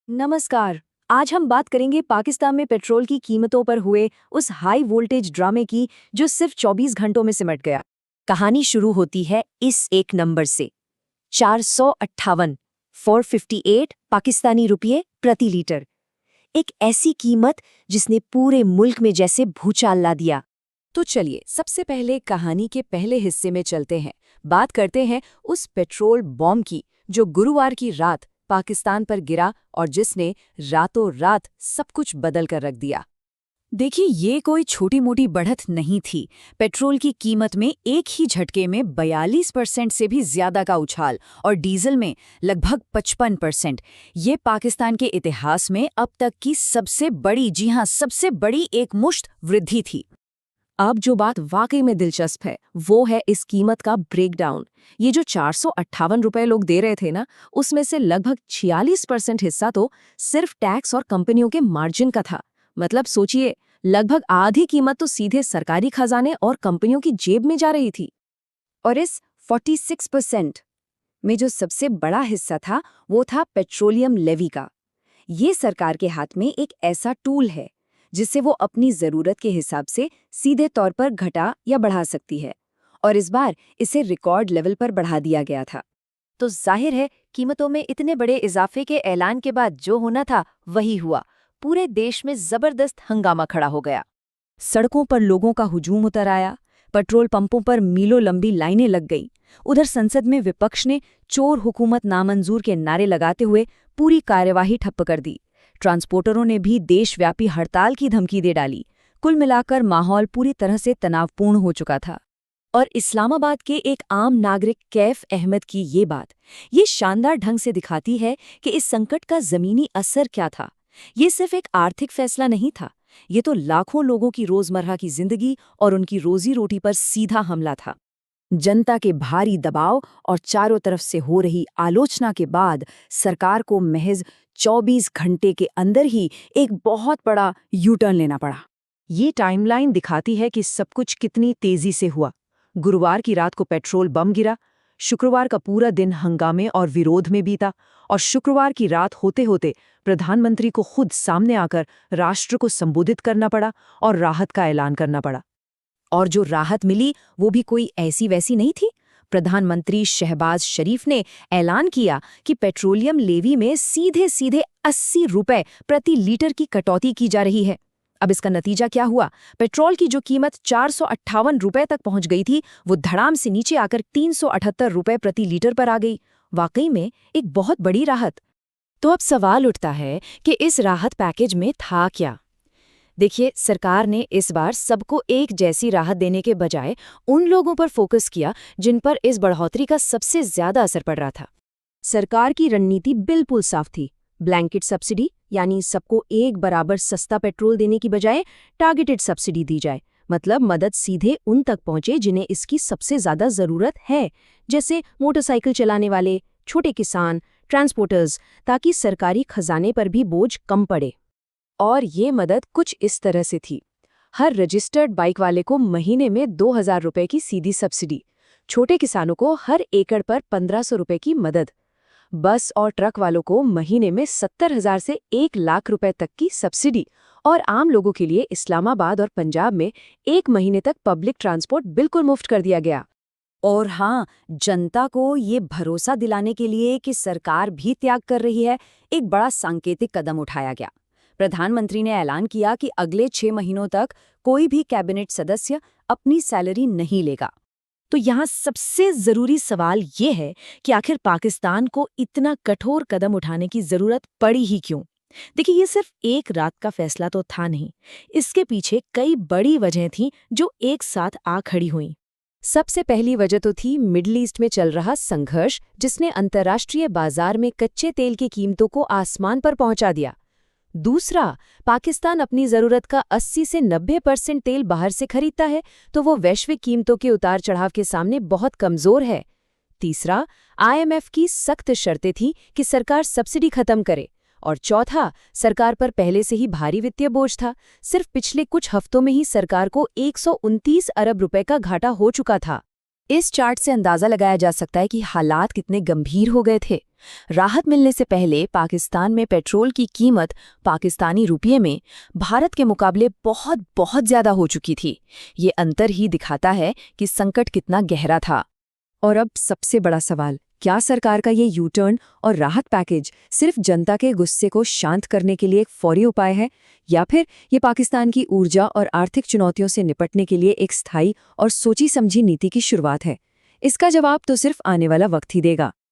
नमस्कार। आज हम बात करेंगे पाकिस्तान में पेट्रोल की कीमतों पर हुए उस हाई वोल्टेज ड्रामे की जो सिर्फ 24 घंटों में सिमट गया। कहानी शुरू होती है इस एक नंबर से 458 458 पाकिस्तानी रुपये प्रति लीटर। एक ऐसी कीमत जिसने पूरे मुल्क में जैसे भूचाल ला दिया। तो चलिए सबसे पहले कहानी के पहले हिस्से में चलते हैं। बात करते हैं उस पेट्रोल बॉम्ब की जो गुरुवार की रात पाकिस्तान पर गिरा और जिसने रातों रात सब कुछ बदल कर रख दिया। देखिए, ये कोई छोटी मोटी बढ़त नहीं थी। पेट्रोल की कीमत में एक ही झटके में 42% से भी ज्यादा का उछाल और डीजल में लगभग 55%। ये पाकिस्तान के इतिहास में अब तक की सबसे बड़ी, जी हां, सबसे बड़ी एकमुश्त वृद्धि थी। अब जो बात वाकई में दिलचस्प है वो है इस कीमत का ब्रेकडाउन। ये जो 458 रुपए लोग दे रहे थे ना, उसमें से लगभग 46% हिस्सा तो सिर्फ टैक्स और कंपनियों के मार्जिन का था। मतलब सोचिए, लगभग आधी कीमत तो सीधे सरकारी खजाने और कंपनियों की जेब में जा रही थी। और इस 46% में जो सबसे बड़ा हिस्सा था वो था पेट्रोलियम लेवी का। ये सरकार के हाथ में एक ऐसा टूल है जिससे वो अपनी जरूरत के हिसाब से सीधे तौर पर घटा या बढ़ा सकती है, और इस बार इसे रिकॉर्ड लेवल पर बढ़ा दिया गया था। तो जाहिर है कीमतों में इतने बड़े इजाफे के ऐलान के बाद जो होना था वही हुआ। पूरे देश में जबरदस्त हंगामा खड़ा हो गया। सड़कों पर लोगों का हुजूम उतर आया, पेट्रोल पंपों पर मीलों लंबी लाइनें लग गईं। उधर संसद में विपक्ष ने चोर हुकूमत नामंजूर के नारे लगाते हुए पूरी कार्यवाही ठप्प कर दी। ट्रांसपोर्टरों ने भी देशव्यापी हड़ताल की धमकी दे डाली। कुल मिलाकर माहौल पूरी तरह से तनावपूर्ण हो चुका था। और इस्लामाबाद के एक आम नागरिक कैफ अहमद की ये शानदार ढंग से दिखाती है कि इस संकट का जमीनी असर क्या था। ये सिर्फ एक आर्थिक फैसला नहीं था, ये तो लाखों लोगों की रोजमर्रा की जिंदगी और उनकी रोजी रोटी पर सीधा हमला था। जनता के भारी दबाव और चारों तरफ से हो रही आलोचना के बाद सरकार को महज 24 घंटे के अंदर ही एक बहुत बड़ा यू टर्न लेना पड़ा। ये टाइमलाइन दिखाती है कि सब कुछ कितनी तेजी से हुआ। गुरुवार की रात को पेट्रोल बम गिरा, शुक्रवार का पूरा दिन हंगामे और विरोध में बीता, और शुक्रवार की रात होते होते प्रधानमंत्री को खुद सामने आकर राष्ट्र को संबोधित करना पड़ा और राहत का ऐलान करना पड़ा। और जो राहत मिली वो भी कोई ऐसी वैसी नहीं थी। प्रधानमंत्री शहबाज शरीफ ने ऐलान किया कि पेट्रोलियम लेवी में सीधे सीधे 80 रुपए प्रति लीटर की कटौती की जा रही है। अब इसका नतीजा क्या हुआ? पेट्रोल की जो कीमत 458 रुपए तक पहुंच गई थी, वो धड़ाम से नीचे आकर 378 रुपए प्रति लीटर पर आ गई। वाकई में एक बहुत बड़ी राहत। तो अब सवाल उठता है कि इस राहत पैकेज में था क्या? देखिए, सरकार ने इस बार सबको एक जैसी राहत देने के बजाय उन लोगों पर फोकस किया जिन पर इस बढ़ोतरी का सबसे ज्यादा असर पड़ रहा था। सरकार की रणनीति बिल्कुल साफ थी। ब्लैंकेट सब्सिडी, यानी सबको एक बराबर सस्ता पेट्रोल देने की बजाय टारगेटेड सब्सिडी दी जाए। मतलब मदद सीधे उन तक पहुंचे जिन्हें इसकी सबसे ज्यादा जरूरत है, जैसे मोटरसाइकिल चलाने वाले, छोटे किसान, ट्रांसपोर्टर्स, ताकि सरकारी खजाने पर भी बोझ कम पड़े। और ये मदद कुछ इस तरह से थी। हर रजिस्टर्ड बाइक वाले को महीने में 2000 रुपए की सीधी सब्सिडी, छोटे किसानों को हर एकड़ पर 1500 रुपए की मदद, बस और ट्रक वालों को महीने में 70,000 से 1 लाख रुपए तक की सब्सिडी, और आम लोगों के लिए इस्लामाबाद और पंजाब में 1 महीने तक पब्लिक ट्रांसपोर्ट बिल्कुल मुफ्त कर दिया गया। और हाँ, जनता को ये भरोसा दिलाने के लिए कि सरकार भी त्याग कर रही है, एक बड़ा सांकेतिक कदम उठाया गया। प्रधानमंत्री ने ऐलान किया कि अगले 6 महीनों तक कोई भी कैबिनेट सदस्य अपनी सैलरी नहीं लेगा। तो यहाँ सबसे जरूरी सवाल ये है कि आखिर पाकिस्तान को इतना कठोर कदम उठाने की जरूरत पड़ी ही क्यों? देखिए, ये सिर्फ एक रात का फैसला तो था नहीं। इसके पीछे कई बड़ी वजहें थीं जो एक साथ आ खड़ी हुईं। सबसे पहली वजह तो थी मिडिल ईस्ट में चल रहा संघर्ष, जिसने अंतर्राष्ट्रीय बाजार में कच्चे तेल की कीमतों को आसमान पर पहुंचा दिया। दूसरा, पाकिस्तान अपनी जरूरत का 80 से 90% तेल बाहर से खरीदता है, तो वो वैश्विक कीमतों के उतार चढ़ाव के सामने बहुत कमजोर है। तीसरा, IMF की सख्त शर्तें थीं कि सरकार सब्सिडी खत्म करे। और चौथा, सरकार पर पहले से ही भारी वित्तीय बोझ था। सिर्फ पिछले कुछ हफ्तों में ही सरकार को 129 अरब रुपए का घाटा हो चुका था। इस चार्ट से अंदाजा लगाया जा सकता है कि हालात कितने गंभीर हो गए थे। राहत मिलने से पहले पाकिस्तान में पेट्रोल की कीमत पाकिस्तानी रुपये में भारत के मुकाबले बहुत बहुत ज्यादा हो चुकी थी। ये अंतर ही दिखाता है कि संकट कितना गहरा था। और अब सबसे बड़ा सवाल, क्या सरकार का ये यू टर्न और राहत पैकेज सिर्फ जनता के गुस्से को शांत करने के लिए एक फौरी उपाय है, या फिर ये पाकिस्तान की ऊर्जा और आर्थिक चुनौतियों से निपटने के लिए एक स्थायी और सोची समझी नीति की शुरुआत है? इसका जवाब तो सिर्फ आने वाला वक्त ही देगा।